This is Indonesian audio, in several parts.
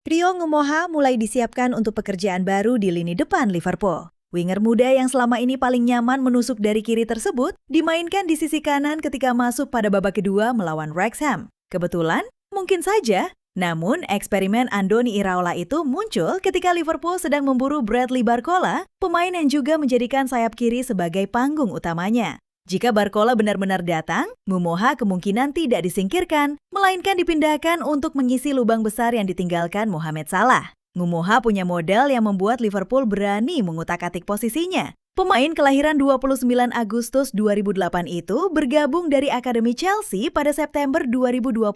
Rio Ngumoha mulai disiapkan untuk pekerjaan baru di lini depan Liverpool. Winger muda yang selama ini paling nyaman menusuk dari kiri tersebut dimainkan di sisi kanan ketika masuk pada babak kedua melawan Wrexham. Kebetulan? Mungkin saja. Namun, eksperimen Andoni Iraola itu muncul ketika Liverpool sedang memburu Bradley Barcola, pemain yang juga menjadikan sayap kiri sebagai panggung utamanya. Jika Barcola benar-benar datang, Ngumoha kemungkinan tidak disingkirkan, melainkan dipindahkan untuk mengisi lubang besar yang ditinggalkan Mohamed Salah. Ngumoha punya modal yang membuat Liverpool berani mengutak-atik posisinya. Pemain kelahiran 29 Agustus 2008 itu bergabung dari Akademi Chelsea pada September 2024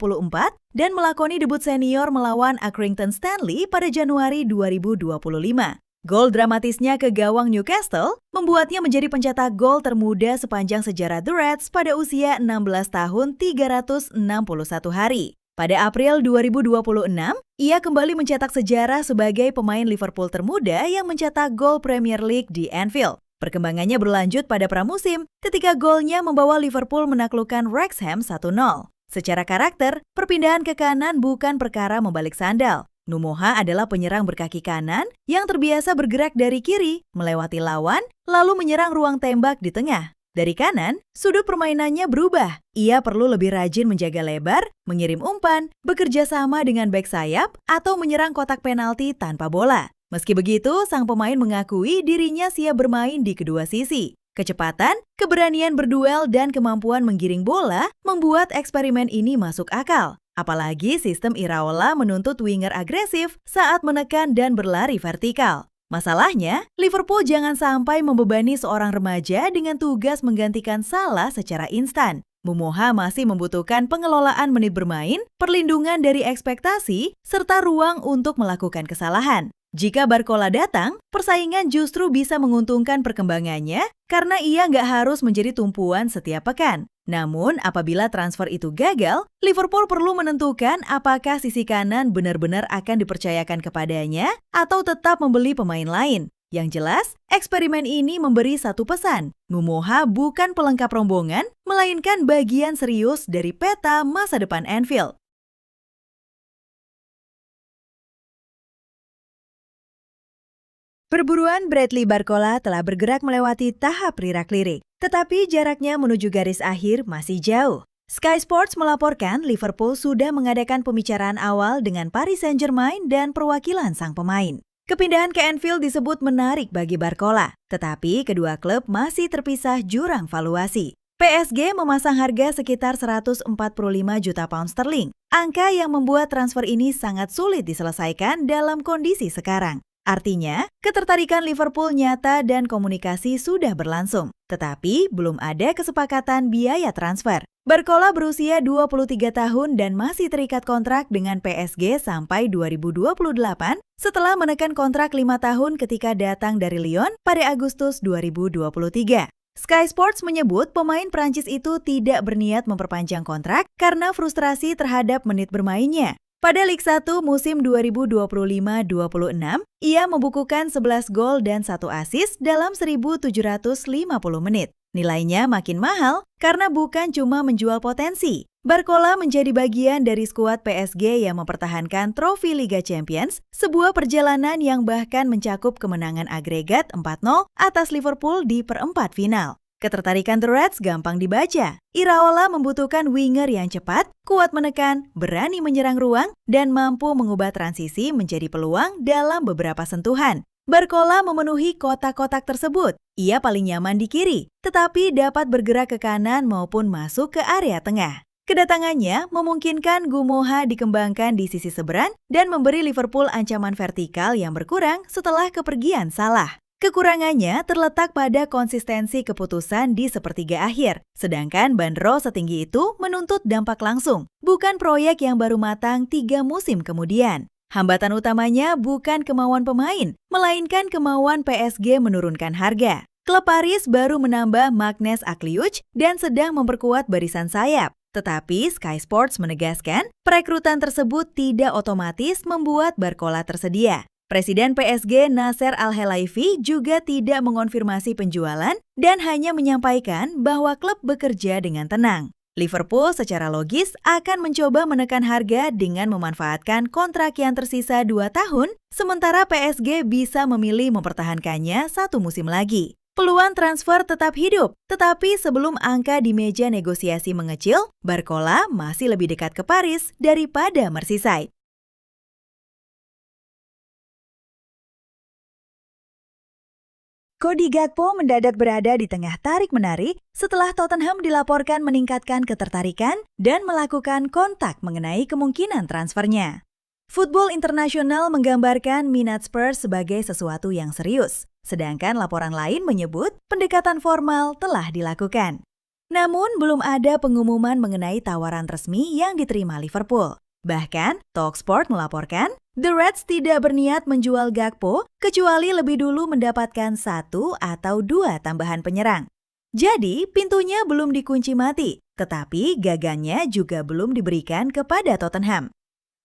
dan melakoni debut senior melawan Accrington Stanley pada Januari 2025. Gol dramatisnya ke gawang Newcastle membuatnya menjadi pencetak gol termuda sepanjang sejarah The Reds pada usia 16 tahun 361 hari. Pada April 2026, ia kembali mencetak sejarah sebagai pemain Liverpool termuda yang mencetak gol Premier League di Anfield. Perkembangannya berlanjut pada pramusim ketika golnya membawa Liverpool menaklukkan Wrexham 1-0. Secara karakter, perpindahan ke kanan bukan perkara membalik sandal. Ngumoha adalah penyerang berkaki kanan yang terbiasa bergerak dari kiri, melewati lawan, lalu menyerang ruang tembak di tengah. Dari kanan, sudut permainannya berubah. Ia perlu lebih rajin menjaga lebar, mengirim umpan, bekerja sama dengan bek sayap, atau menyerang kotak penalti tanpa bola. Meski begitu, sang pemain mengakui dirinya siap bermain di kedua sisi. Kecepatan, keberanian berduel, dan kemampuan menggiring bola membuat eksperimen ini masuk akal. Apalagi sistem Iraola menuntut winger agresif saat menekan dan berlari vertikal. Masalahnya, Liverpool jangan sampai membebani seorang remaja dengan tugas menggantikan Salah secara instan. Ngumoha masih membutuhkan pengelolaan menit bermain, perlindungan dari ekspektasi, serta ruang untuk melakukan kesalahan. Jika Barcola datang, persaingan justru bisa menguntungkan perkembangannya karena ia nggak harus menjadi tumpuan setiap pekan. Namun, apabila transfer itu gagal, Liverpool perlu menentukan apakah sisi kanan benar-benar akan dipercayakan kepadanya atau tetap membeli pemain lain. Yang jelas, eksperimen ini memberi satu pesan. Ngumoha bukan pelengkap rombongan, melainkan bagian serius dari peta masa depan Anfield. Perburuan Bradley Barcola telah bergerak melewati tahap lirak-lirik, tetapi jaraknya menuju garis akhir masih jauh. Sky Sports melaporkan Liverpool sudah mengadakan pembicaraan awal dengan Paris Saint-Germain dan perwakilan sang pemain. Kepindahan ke Anfield disebut menarik bagi Barcola, tetapi kedua klub masih terpisah jurang valuasi. PSG memasang harga sekitar 145 juta pound sterling, angka yang membuat transfer ini sangat sulit diselesaikan dalam kondisi sekarang. Artinya, ketertarikan Liverpool nyata dan komunikasi sudah berlangsung, tetapi belum ada kesepakatan biaya transfer. Barcola berusia 23 tahun dan masih terikat kontrak dengan PSG sampai 2028 setelah menekan kontrak 5 tahun ketika datang dari Lyon pada Agustus 2023. Sky Sports menyebut pemain Prancis itu tidak berniat memperpanjang kontrak karena frustrasi terhadap menit bermainnya. Pada Liga 1 musim 2025-26, ia membukukan 11 gol dan 1 assist dalam 1.750 menit. Nilainya makin mahal karena bukan cuma menjual potensi. Barcola menjadi bagian dari skuad PSG yang mempertahankan trofi Liga Champions, sebuah perjalanan yang bahkan mencakup kemenangan agregat 4-0 atas Liverpool di perempat final. Ketertarikan The Reds gampang dibaca. Iraola membutuhkan winger yang cepat, kuat menekan, berani menyerang ruang, dan mampu mengubah transisi menjadi peluang dalam beberapa sentuhan. Barcola memenuhi kotak-kotak tersebut. Ia paling nyaman di kiri, tetapi dapat bergerak ke kanan maupun masuk ke area tengah. Kedatangannya memungkinkan Ngumoha dikembangkan di sisi seberang dan memberi Liverpool ancaman vertikal yang berkurang setelah kepergian Salah. Kekurangannya terletak pada konsistensi keputusan di sepertiga akhir, sedangkan bandrol setinggi itu menuntut dampak langsung, bukan proyek yang baru matang 3 musim kemudian. Hambatan utamanya bukan kemauan pemain, melainkan kemauan PSG menurunkan harga. Klub Paris baru menambah Magnus Akliuch dan sedang memperkuat barisan sayap. Tetapi Sky Sports menegaskan, perekrutan tersebut tidak otomatis membuat Barcola tersedia. Presiden PSG Nasser Al-Khelaifi juga tidak mengonfirmasi penjualan dan hanya menyampaikan bahwa klub bekerja dengan tenang. Liverpool secara logis akan mencoba menekan harga dengan memanfaatkan kontrak yang tersisa 2 tahun, sementara PSG bisa memilih mempertahankannya 1 musim lagi. Peluang transfer tetap hidup, tetapi sebelum angka di meja negosiasi mengecil, Barcola masih lebih dekat ke Paris daripada Merseyside. Cody Gakpo mendadak berada di tengah tarik-menarik setelah Tottenham dilaporkan meningkatkan ketertarikan dan melakukan kontak mengenai kemungkinan transfernya. Football International menggambarkan minat Spurs sebagai sesuatu yang serius, sedangkan laporan lain menyebut pendekatan formal telah dilakukan. Namun, belum ada pengumuman mengenai tawaran resmi yang diterima Liverpool. Bahkan, Talksport melaporkan, The Reds tidak berniat menjual Gakpo kecuali lebih dulu mendapatkan 1 atau 2 tambahan penyerang. Jadi, pintunya belum dikunci mati, tetapi gagannya juga belum diberikan kepada Tottenham.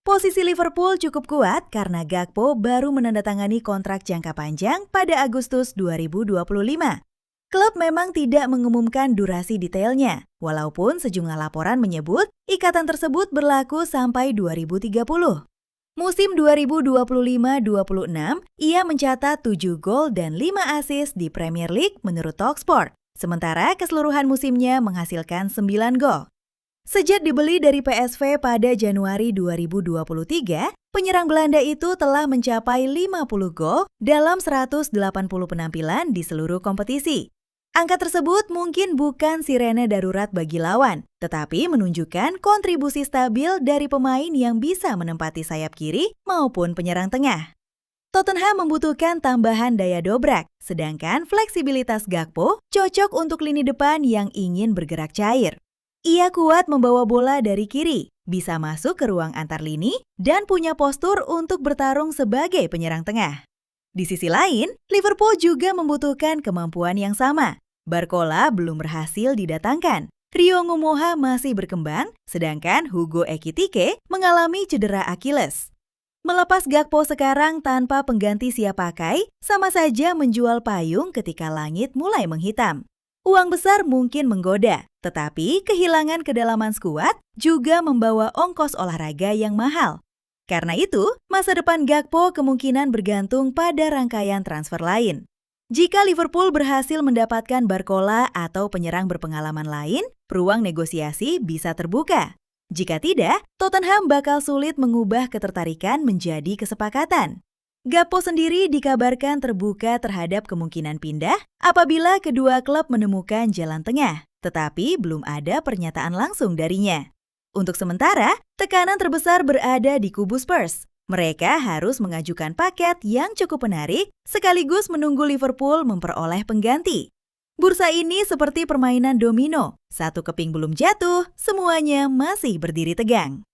Posisi Liverpool cukup kuat karena Gakpo baru menandatangani kontrak jangka panjang pada Agustus 2025. Klub memang tidak mengumumkan durasi detailnya, walaupun sejumlah laporan menyebut ikatan tersebut berlaku sampai 2030. Musim 2025-26, ia mencatat 7 gol dan 5 assist di Premier League menurut Talksport, sementara keseluruhan musimnya menghasilkan 9 gol. Sejak dibeli dari PSV pada Januari 2023, penyerang Belanda itu telah mencapai 50 gol dalam 180 penampilan di seluruh kompetisi. Angka tersebut mungkin bukan sirene darurat bagi lawan, tetapi menunjukkan kontribusi stabil dari pemain yang bisa menempati sayap kiri maupun penyerang tengah. Tottenham membutuhkan tambahan daya dobrak, sedangkan fleksibilitas Gakpo cocok untuk lini depan yang ingin bergerak cair. Ia kuat membawa bola dari kiri, bisa masuk ke ruang antar lini, dan punya postur untuk bertarung sebagai penyerang tengah. Di sisi lain, Liverpool juga membutuhkan kemampuan yang sama. Barcola belum berhasil didatangkan. Rio Ngumoha masih berkembang, sedangkan Hugo Ekitike mengalami cedera Achilles. Melepas Gakpo sekarang tanpa pengganti siap pakai, sama saja menjual payung ketika langit mulai menghitam. Uang besar mungkin menggoda, tetapi kehilangan kedalaman skuad juga membawa ongkos olahraga yang mahal. Karena itu, masa depan Gakpo kemungkinan bergantung pada rangkaian transfer lain. Jika Liverpool berhasil mendapatkan Barcola atau penyerang berpengalaman lain, peluang negosiasi bisa terbuka. Jika tidak, Tottenham bakal sulit mengubah ketertarikan menjadi kesepakatan. Gakpo sendiri dikabarkan terbuka terhadap kemungkinan pindah apabila kedua klub menemukan jalan tengah, tetapi belum ada pernyataan langsung darinya. Untuk sementara, tekanan terbesar berada di kubu Spurs. Mereka harus mengajukan paket yang cukup menarik sekaligus menunggu Liverpool memperoleh pengganti. Bursa ini seperti permainan domino, satu keping belum jatuh, semuanya masih berdiri tegang.